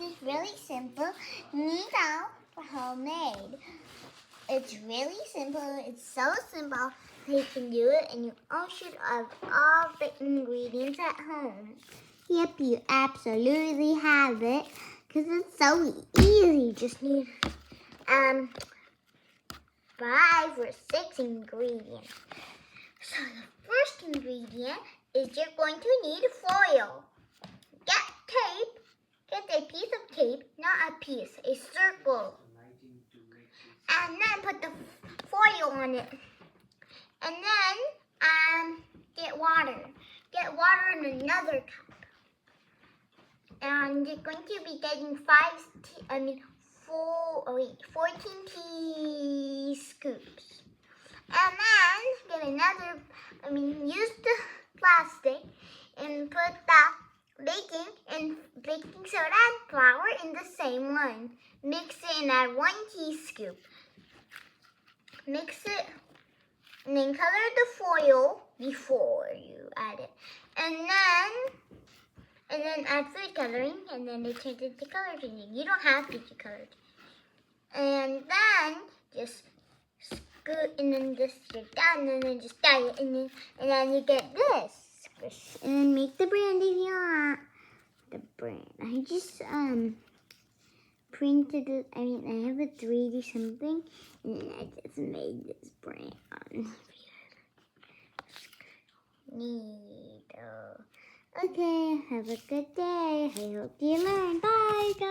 is really simple nedho for homemade. It's really simple. It's so simple that you can do it, and you all should have all the ingredients at home. Yep, you absolutely have it because it's so easy. You just need 5 or 6 ingredients. So the first ingredient is you're going to need foil. Get tape. Get a piece of tape, not a piece, a circle. And then put the foil on it. And then get water. Get water in another cup. And you're going to be getting 14 teascoops. And then get another, use the plastic and put the baking soda and flour in the same one. Mix it and add 1 teascoop. Mix it and then color the foil before you add it. And then add food coloring, and then it turns into color changing. You don't have to do color changing. And then just scoot, and then just you're done, and then just dye it, and then you get this. And then make the brand if you want. The brand. I just printed it. I have a 3D something, and then I just made this brand. Neato. Okay, have a good day. I hope you learned. Bye, guys.